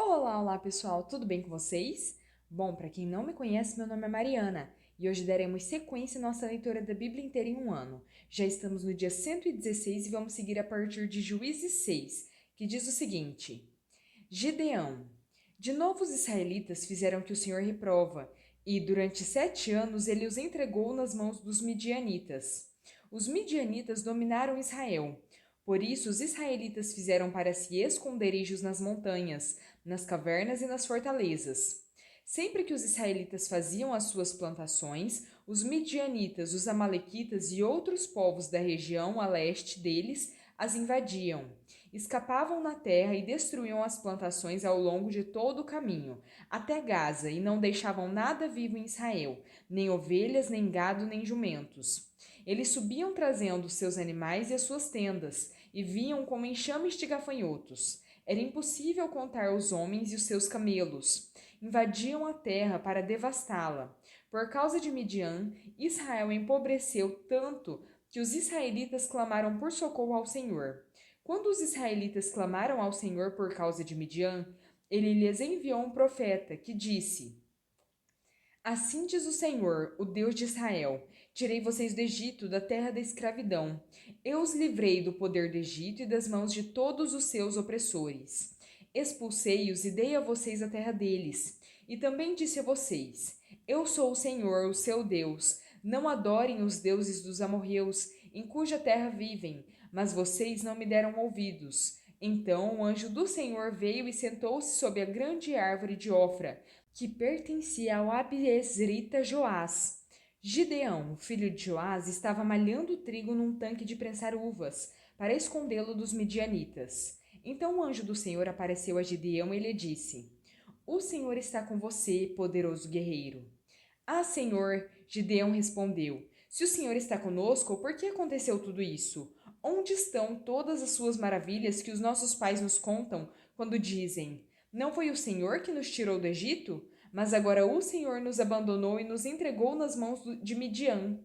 Olá pessoal, tudo bem com vocês? Bom, para quem não me conhece, meu nome é Mariana e hoje daremos sequência à nossa leitura da Bíblia inteira em um ano. Já estamos no dia 116 e vamos seguir a partir de Juízes 6, que diz o seguinte: Gideão. De novo os israelitas fizeram o que o Senhor reprova, e durante 7 anos ele os entregou nas mãos dos midianitas. Os midianitas dominaram Israel. Por isso, os israelitas fizeram para si esconderijos nas montanhas, nas cavernas e nas fortalezas. Sempre que os israelitas faziam as suas plantações, os midianitas, os amalequitas e outros povos da região a leste deles as invadiam. Escapavam na terra e destruíam as plantações ao longo de todo o caminho, até Gaza, e não deixavam nada vivo em Israel, nem ovelhas, nem gado, nem jumentos. Eles subiam trazendo seus animais e as suas tendas, e vinham como enxames de gafanhotos. Era impossível contar os homens e os seus camelos. Invadiam a terra para devastá-la. Por causa de Midian, Israel empobreceu tanto que os israelitas clamaram por socorro ao Senhor. Quando os israelitas clamaram ao Senhor por causa de Midian, ele lhes enviou um profeta que disse: Assim diz o Senhor, o Deus de Israel: Tirei vocês do Egito, da terra da escravidão. Eu os livrei do poder do Egito e das mãos de todos os seus opressores. Expulsei-os e dei a vocês a terra deles. E também disse a vocês: Eu sou o Senhor, o seu Deus. Não adorem os deuses dos amorreus, em cuja terra vivem, mas vocês não me deram ouvidos. Então o anjo do Senhor veio e sentou-se sob a grande árvore de Ofra, que pertencia ao abiezrita Joás. Gideão, filho de Joás, estava malhando trigo num tanque de prensar uvas, para escondê-lo dos midianitas. Então o anjo do Senhor apareceu a Gideão e lhe disse: O Senhor está com você, poderoso guerreiro. Ah, Senhor, Gideão respondeu: Se o Senhor está conosco, por que aconteceu tudo isso? Onde estão todas as suas maravilhas que os nossos pais nos contam quando dizem: Não foi o Senhor que nos tirou do Egito? Mas agora o Senhor nos abandonou e nos entregou nas mãos de Midian.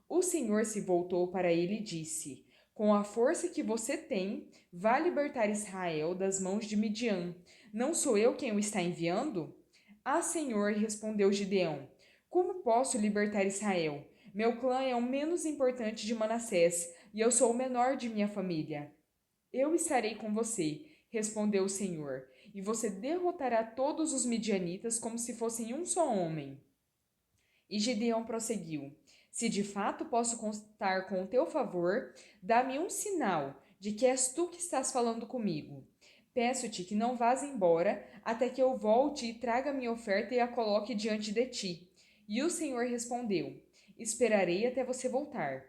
O Senhor se voltou para ele e disse: Com a força que você tem, vá libertar Israel das mãos de Midian. Não sou eu quem o está enviando? Ah, Senhor, respondeu Gideão: Como posso libertar Israel? Meu clã é o menos importante de Manassés e eu sou o menor de minha família. Eu estarei com você, respondeu o Senhor, e você derrotará todos os midianitas como se fossem um só homem. E Gideão prosseguiu: Se de fato posso contar com o teu favor, dá-me um sinal de que és tu que estás falando comigo. Peço-te que não vás embora até que eu volte e traga minha oferta e a coloque diante de ti. E o Senhor respondeu: Esperarei até você voltar.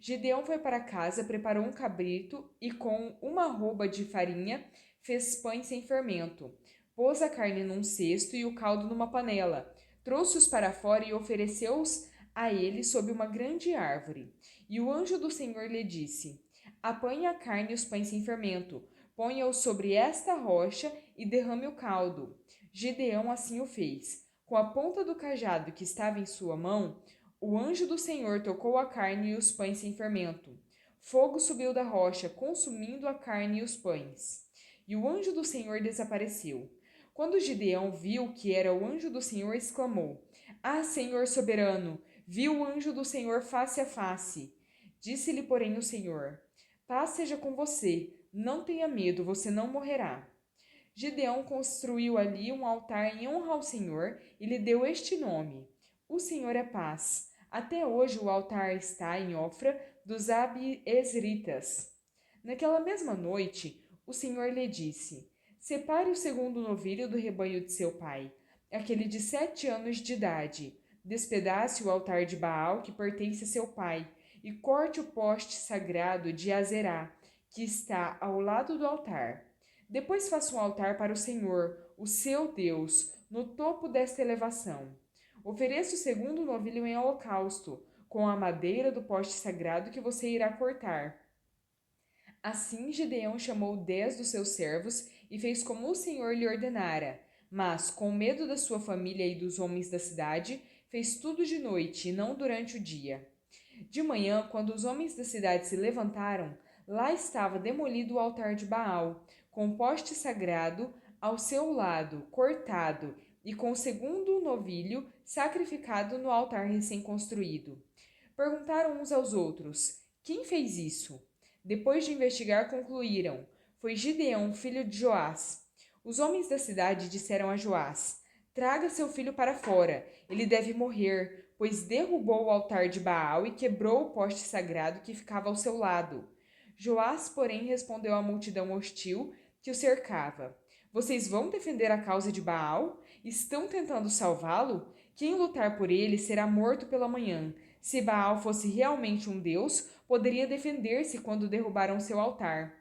Gideão foi para casa, preparou um cabrito e, com uma arroba de farinha, fez pães sem fermento. Pôs a carne num cesto e o caldo numa panela. Trouxe-os para fora e ofereceu-os a ele sob uma grande árvore. E o anjo do Senhor lhe disse: Apanhe a carne e os pães sem fermento, ponha-os sobre esta rocha e derrame o caldo. Gideão assim o fez. Com a ponta do cajado que estava em sua mão, o anjo do Senhor tocou a carne e os pães sem fermento. Fogo subiu da rocha, consumindo a carne e os pães. E o anjo do Senhor desapareceu. Quando Gideão viu que era o anjo do Senhor, exclamou: Ah, Senhor soberano! Vi o anjo do Senhor face a face. Disse-lhe, porém, o Senhor: Paz seja com você, não tenha medo, você não morrerá. Gideão construiu ali um altar em honra ao Senhor e lhe deu este nome: O Senhor é paz. Até hoje o altar está em Ofra dos Abiezritas. Naquela mesma noite, o Senhor lhe disse: Separe o segundo novilho do rebanho de seu pai, aquele de 7 anos de idade. Despedace o altar de Baal que pertence a seu pai, e corte o poste sagrado de Azerá, que está ao lado do altar. Depois faça um altar para o Senhor, o seu Deus, no topo desta elevação. Ofereça o segundo novilho em holocausto, com a madeira do poste sagrado que você irá cortar. Assim Gideão chamou 10 dos seus servos e fez como o Senhor lhe ordenara. Mas, com medo da sua família e dos homens da cidade, fez tudo de noite e não durante o dia. De manhã, quando os homens da cidade se levantaram, lá estava demolido o altar de Baal, com o poste sagrado, ao seu lado, cortado, e com o segundo novilho sacrificado no altar recém-construído. Perguntaram uns aos outros: quem fez isso? Depois de investigar, concluíram: foi Gideão, filho de Joás. Os homens da cidade disseram a Joás: traga seu filho para fora, ele deve morrer, pois derrubou o altar de Baal e quebrou o poste sagrado que ficava ao seu lado. Joás, porém, respondeu à multidão hostil que o cercava: vocês vão defender a causa de Baal? Estão tentando salvá-lo? Quem lutar por ele será morto pela manhã. Se Baal fosse realmente um deus, poderia defender-se quando derrubaram seu altar.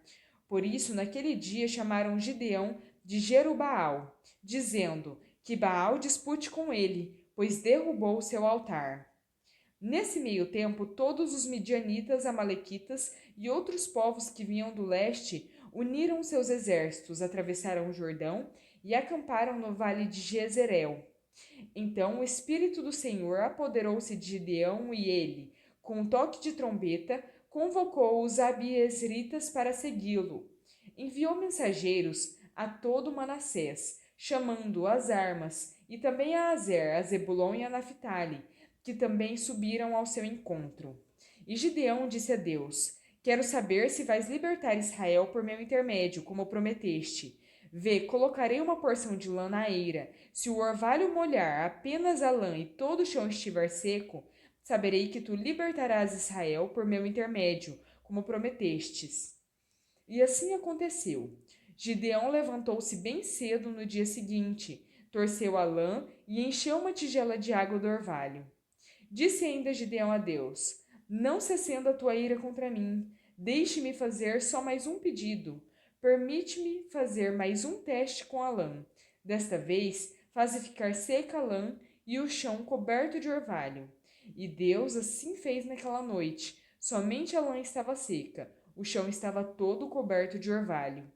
Por isso, naquele dia chamaram Gideão de Jerubaal, dizendo: que Baal dispute com ele, pois derrubou seu altar. Nesse meio tempo, todos os midianitas, amalequitas e outros povos que vinham do leste uniram seus exércitos, atravessaram o Jordão e acamparam no vale de Jezreel. Então o Espírito do Senhor apoderou-se de Gideão e ele, com um toque de trombeta, convocou os abiesritas para segui-lo. Enviou mensageiros a todo Manassés, chamando as armas, e também a Azer, a Zebulon e a Naphtali, que também subiram ao seu encontro. E Gideão disse a Deus: quero saber se vais libertar Israel por meu intermédio, como prometeste. Vê, colocarei uma porção de lã na eira. Se o orvalho molhar apenas a lã e todo o chão estiver seco, saberei que tu libertarás Israel por meu intermédio, como prometestes. E assim aconteceu. Gideão levantou-se bem cedo no dia seguinte, torceu a lã e encheu uma tigela de água do orvalho. Disse ainda Gideão a Deus: não se acenda a tua ira contra mim. Deixe-me fazer só mais um pedido. Permite-me fazer mais um teste com a lã. Desta vez, faze ficar seca a lã e o chão coberto de orvalho. E Deus assim fez naquela noite. Somente a lã estava seca, o chão estava todo coberto de orvalho.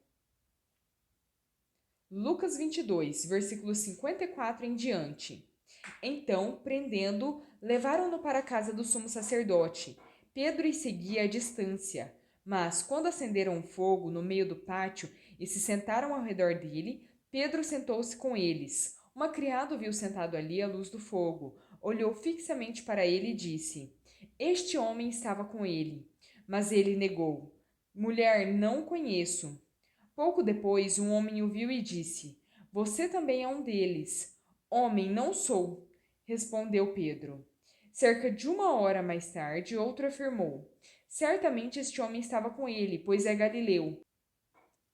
Lucas 22, versículos 54 em diante. Então, prendendo, levaram-no para a casa do sumo sacerdote. Pedro os seguia à distância. Mas, quando acenderam um fogo no meio do pátio e se sentaram ao redor dele, Pedro sentou-se com eles. Uma criada o viu sentado ali à luz do fogo, olhou fixamente para ele e disse: este homem estava com ele. Mas ele negou: mulher, não o conheço. Pouco depois, um homem o viu e disse: você também é um deles. Homem, não sou, respondeu Pedro. Cerca de 1 hora mais tarde, outro afirmou: certamente este homem estava com ele, pois é galileu.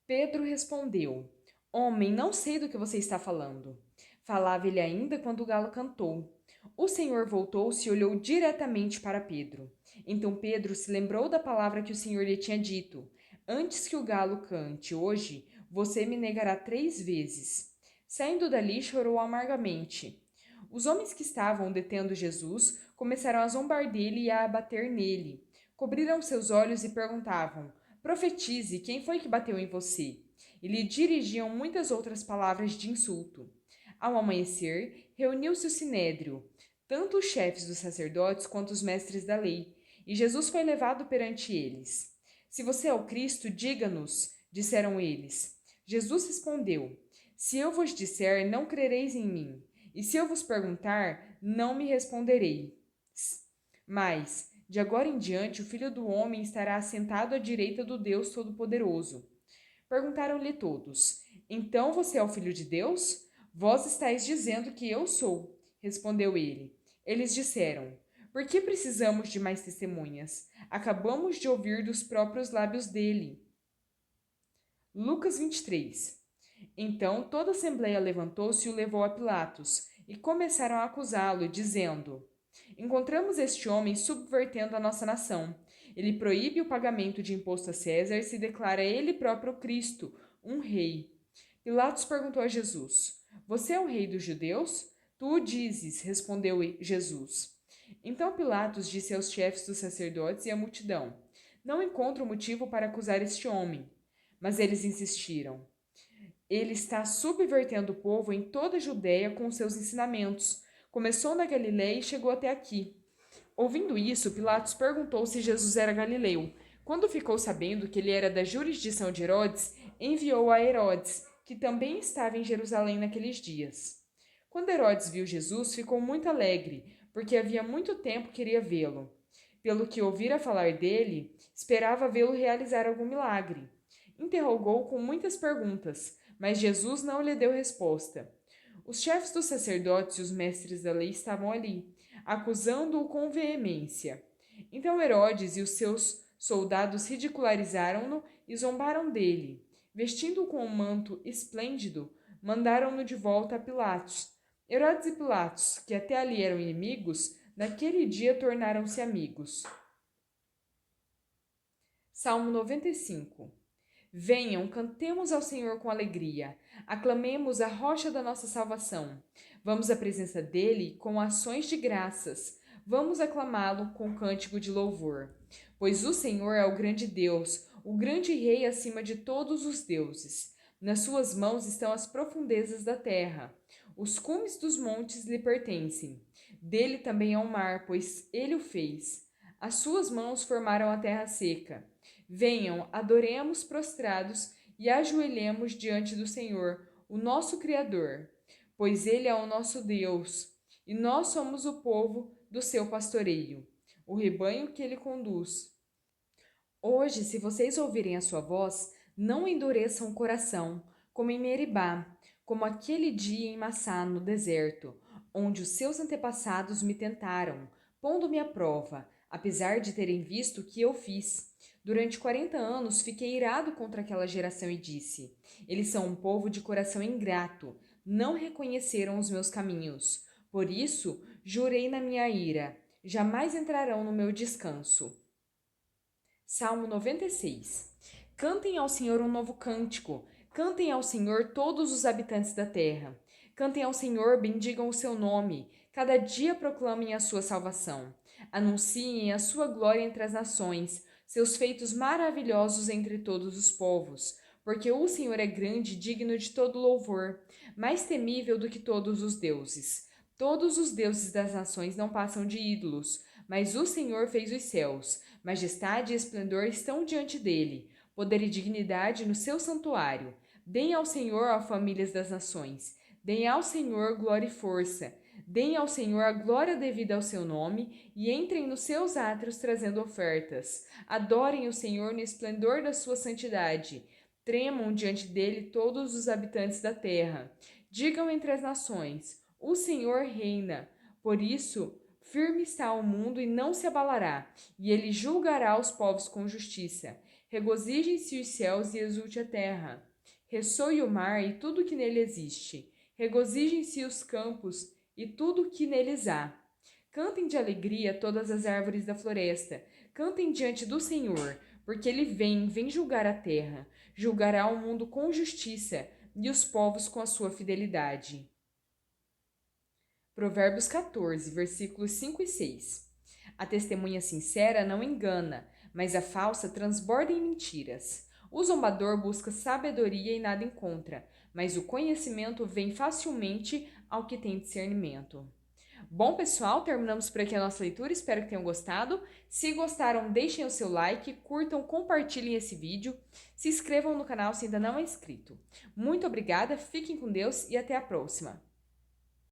Pedro respondeu: homem, não sei do que você está falando. Falava ele ainda quando o galo cantou. O Senhor voltou-se e olhou diretamente para Pedro. Então Pedro se lembrou da palavra que o Senhor lhe tinha dito: antes que o galo cante hoje, você me negará 3 vezes. Saindo dali, chorou amargamente. Os homens que estavam detendo Jesus começaram a zombar dele e a abater nele. Cobriram seus olhos e perguntavam: profetize, quem foi que bateu em você? E lhe dirigiam muitas outras palavras de insulto. Ao amanhecer, reuniu-se o sinédrio, tanto os chefes dos sacerdotes quanto os mestres da lei, e Jesus foi levado perante eles. Se você é o Cristo, diga-nos, disseram eles. Jesus respondeu: se eu vos disser, não crereis em mim, e se eu vos perguntar, não me respondereis. Mas, de agora em diante, o Filho do Homem estará assentado à direita do Deus Todo-Poderoso. Perguntaram-lhe todos: então você é o Filho de Deus? Vós estáis dizendo que eu sou, respondeu ele. Eles disseram: por que precisamos de mais testemunhas? Acabamos de ouvir dos próprios lábios dele. Lucas 23. Então toda a assembleia levantou-se e o levou a Pilatos, e começaram a acusá-lo, dizendo: encontramos este homem subvertendo a nossa nação. Ele proíbe o pagamento de imposto a César e se declara ele próprio Cristo, um rei. Pilatos perguntou a Jesus: você é o rei dos judeus? Tu o dizes, respondeu Jesus. Então Pilatos disse aos chefes dos sacerdotes e à multidão: não encontro motivo para acusar este homem. Mas eles insistiram: ele está subvertendo o povo em toda a Judéia com os seus ensinamentos. Começou na Galiléia e chegou até aqui. Ouvindo isso, Pilatos perguntou se Jesus era galileu. Quando ficou sabendo que ele era da jurisdição de Herodes, enviou a Herodes, que também estava em Jerusalém naqueles dias. Quando Herodes viu Jesus, ficou muito alegre, porque havia muito tempo queria vê-lo. Pelo que ouvira falar dele, esperava vê-lo realizar algum milagre. Interrogou-o com muitas perguntas, mas Jesus não lhe deu resposta. Os chefes dos sacerdotes e os mestres da lei estavam ali, acusando-o com veemência. Então Herodes e os seus soldados ridicularizaram-no e zombaram dele. Vestindo-o com um manto esplêndido, mandaram-no de volta a Pilatos. Herodes e Pilatos, que até ali eram inimigos, naquele dia tornaram-se amigos. Salmo 95. Venham, cantemos ao Senhor com alegria, aclamemos a rocha da nossa salvação. Vamos à presença dele com ações de graças, vamos aclamá-lo com cântico de louvor. Pois o Senhor é o grande Deus, o grande Rei acima de todos os deuses. Nas suas mãos estão as profundezas da terra. Os cumes dos montes lhe pertencem. Dele também é o mar, pois ele o fez. As suas mãos formaram a terra seca. Venham, adoremos prostrados e ajoelhemos diante do Senhor, o nosso Criador, pois ele é o nosso Deus, e nós somos o povo do seu pastoreio, o rebanho que ele conduz. Hoje, se vocês ouvirem a sua voz, não endureçam o coração, como em Meribá, como aquele dia em Massá, no deserto, onde os seus antepassados me tentaram, pondo-me à prova, apesar de terem visto o que eu fiz. Durante 40 anos fiquei irado contra aquela geração e disse: eles são um povo de coração ingrato, não reconheceram os meus caminhos. Por isso, jurei na minha ira: jamais entrarão no meu descanso. Salmo 96. Cantem ao Senhor um novo cântico. Cantem ao Senhor todos os habitantes da terra. Cantem ao Senhor, bendigam o seu nome. Cada dia proclamem a sua salvação. Anunciem a sua glória entre as nações, seus feitos maravilhosos entre todos os povos. Porque o Senhor é grande e digno de todo louvor, mais temível do que todos os deuses. Todos os deuses das nações não passam de ídolos, mas o Senhor fez os céus. Majestade e esplendor estão diante dele, poder e dignidade no seu santuário. Deem ao Senhor, ó famílias das nações. Deem ao Senhor glória e força. Deem ao Senhor a glória devida ao seu nome e entrem nos seus átrios trazendo ofertas. Adorem o Senhor no esplendor da sua santidade. Tremam diante dele todos os habitantes da terra. Digam entre as nações: o Senhor reina. Por isso, firme está o mundo e não se abalará, e ele julgará os povos com justiça. Regozijem-se os céus e exulte a terra. Ressoe o mar e tudo que nele existe. Regozijem-se os campos e tudo que neles há. Cantem de alegria todas as árvores da floresta. Cantem diante do Senhor, porque ele vem julgar a terra. Julgará o mundo com justiça e os povos com a sua fidelidade. Provérbios 14, versículos 5 e 6. A testemunha sincera não engana, mas a falsa transborda em mentiras. O zombador busca sabedoria e nada encontra, mas o conhecimento vem facilmente ao que tem discernimento. Bom, pessoal, terminamos por aqui a nossa leitura, espero que tenham gostado. Se gostaram, deixem o seu like, curtam, compartilhem esse vídeo, se inscrevam no canal se ainda não é inscrito. Muito obrigada, fiquem com Deus e até a próxima!